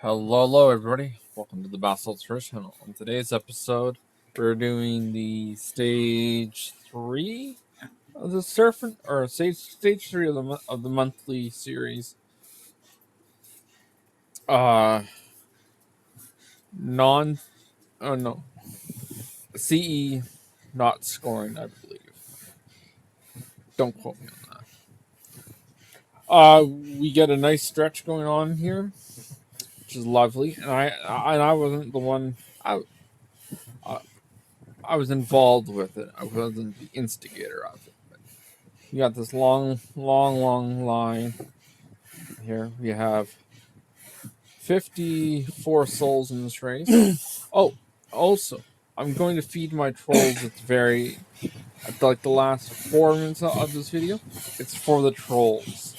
Hello, everybody. Welcome to the Basalt Tourist Channel. On today's episode, we're doing the stage 3 of the stage 3 of the monthly series. Uh, non, oh no, CE not scoring, I believe. Don't quote me on that. We get a nice stretch going on here, which is lovely, and I wasn't the one. I I was involved with it. I wasn't the instigator of it. You got this long line here. We have 54 souls in this race. Oh, also, I'm going to feed my trolls at like the last 4 minutes of this video. It's for the trolls.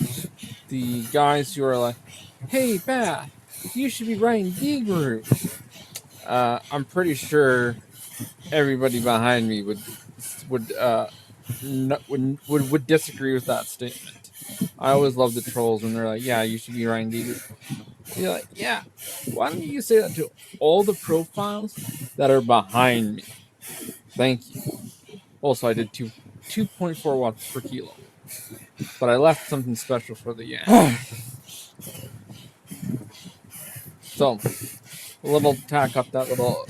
The guys who are like, hey, Bath, you should be writing D group. I'm pretty sure everybody behind me would would disagree with that statement. I always love the trolls when they're like, "Yeah, you should be writing D." You're like, "Yeah, why don't you say that to all the profiles that are behind me?" Thank you. Also, I did 2.4 watts per kilo, but I left something special for the end. So, a little tack up that little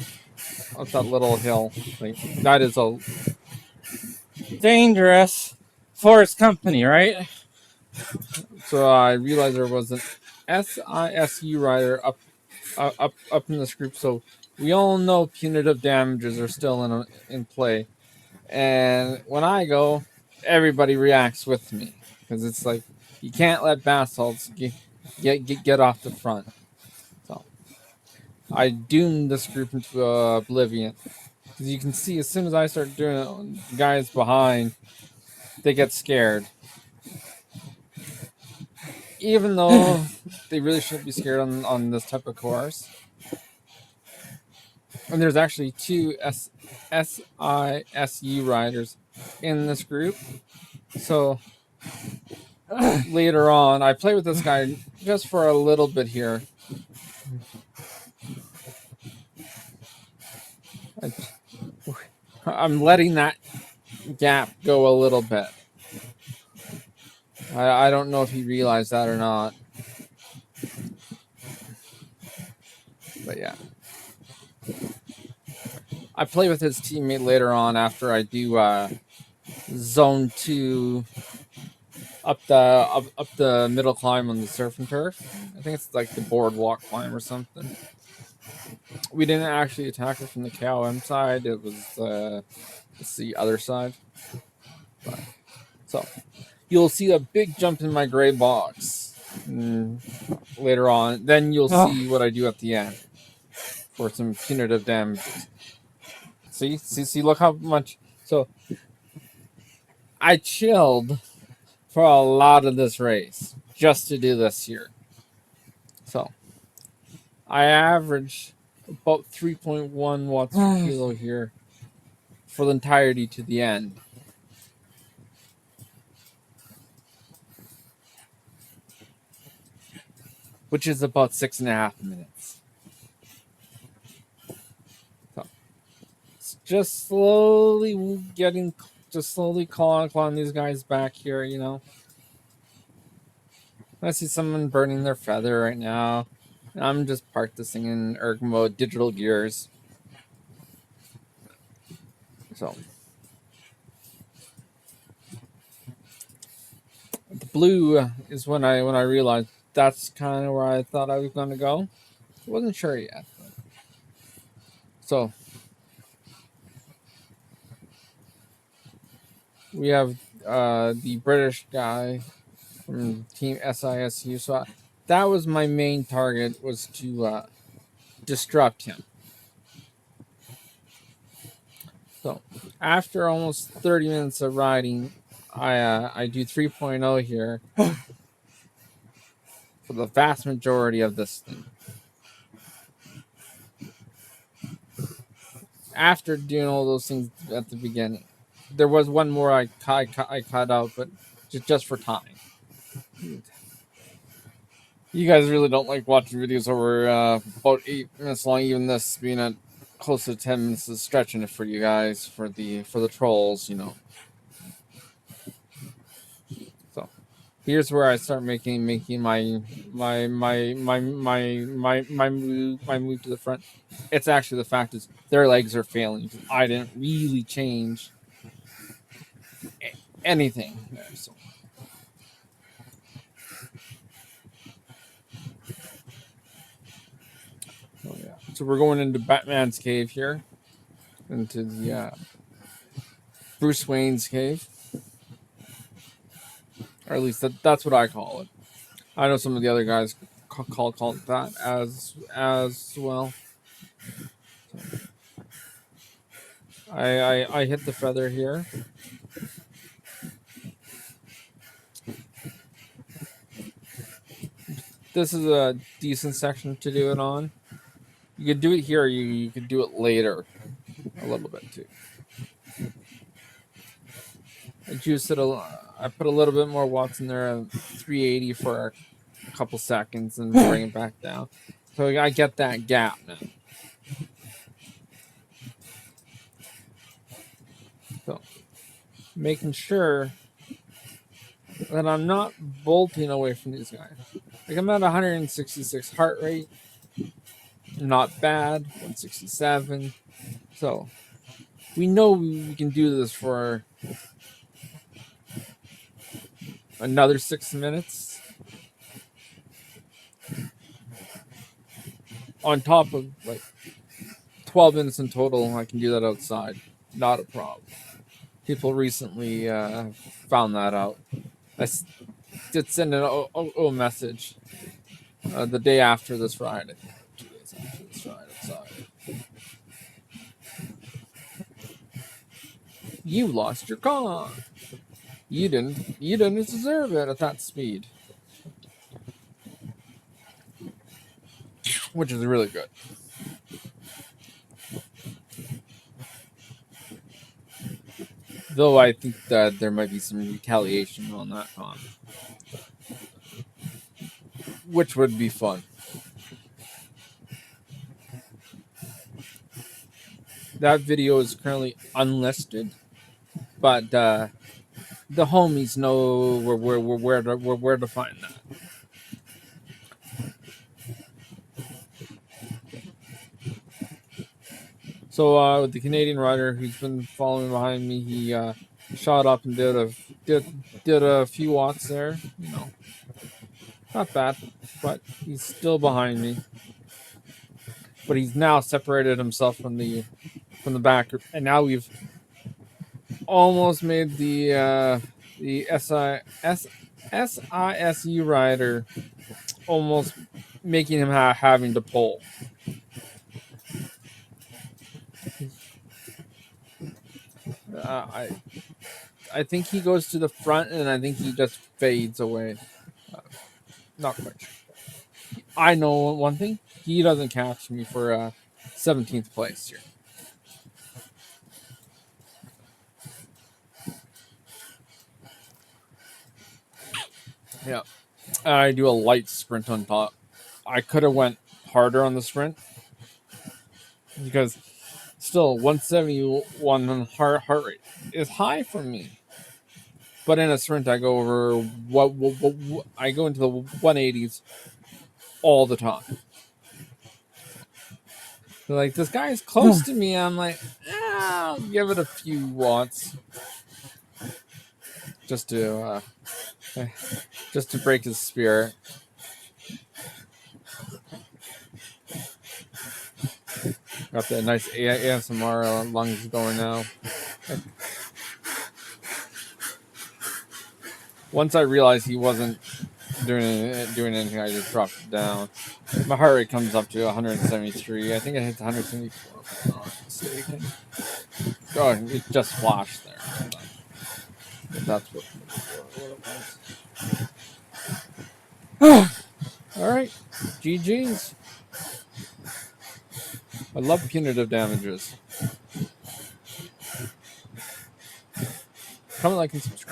hill thing. That is a dangerous for its company, right? So I realized there was an SISU rider up in this group. So we all know punitive damages are still in play, and when I go, everybody reacts with me because it's like you can't let basalts get off the front. So I doomed this group into oblivion because you can see as soon as I start doing it, guys behind they get scared. Even though they really shouldn't be scared on this type of course. And there's actually two SISU riders in this group. So later on, I play with this guy just for a little bit here. I'm letting that gap go a little bit. I don't know if he realized that or not. But yeah. I play with his teammate later on after I do zone 2 up the middle climb on the surf and turf. I think it's like the boardwalk climb or something. We didn't actually attack it from the KOM side. It was it's the other side. But, so you'll see a big jump in my gray box later on. Then you'll see what I do at the end for some punitive damages. See, look how much. So I chilled for a lot of this race just to do this here. So I averaged about 3.1 watts per kilo here for the entirety to the end. Which is about 6.5 minutes. So it's just slowly clawing these guys back here, you know. I see someone burning their feather right now. I'm just parked this thing in erg mode, digital gears. So the blue is when I realized that's kind of where I thought I was going to go. I wasn't sure yet. So we have the British guy from Team SISU. So that was my main target, was to disrupt him. So after almost 30 minutes of riding, I do 3.0 here for the vast majority of this thing. After doing all those things at the beginning, there was one more I cut out, but just for time. You guys really don't like watching videos over about 8 minutes long. Even this being at close to 10 minutes is stretching it for you guys for the trolls, you know. So here's where I start making my move to the front. It's actually the fact is their legs are failing. I didn't really change anything there. So. Oh yeah. So we're going into Batman's cave here, into the Bruce Wayne's cave, or at least that's what I call it. I know some of the other guys call it that as well. So I hit the feather here. This is a decent section to do it on. You could do it here. You could do it later, a little bit too. I juiced it I put a little bit more watts in there, 380 for a couple seconds, and bring it back down. So I get that gap now. So making sure that I'm not bolting away from these guys. Like I'm at 166 heart rate, not bad. 167. So we know we can do this for another 6 minutes. On top of like 12 minutes in total, I can do that outside. Not a problem. People recently found that out. I did send an message the day after this ride. 2 days after this ride outside. You lost your car. You didn't deserve it at that speed. Which is really good. Though I think that there might be some retaliation on that con. Which would be fun. That video is currently unlisted, but the homies know where to find that. So with the Canadian rider who's been following behind me, he shot up and did a few watts there. You know, not bad, but he's still behind me. But he's now separated himself from the back, and now we've almost made the SISU rider almost making him having to pull. I think he goes to the front, and I think he just fades away. Not quite sure. I know one thing: he doesn't catch me for 17th place here. Yeah, I do a light sprint on top. I could have went harder on the sprint because still 171 heart rate is high for me. But in a sprint, I go over I go into the 180s all the time. So like this guy is close to me. I'm like, I'll give it a few watts just to break his spirit. Got that nice ASMR lungs going now. Once I realized he wasn't doing anything, I just dropped it down. My heart rate comes up to 173. I think it hits 174 if I'm not mistaken. Oh, it just flashed there. But that's what it was. Alright. GG's. I love punitive damages. Comment, like, and subscribe.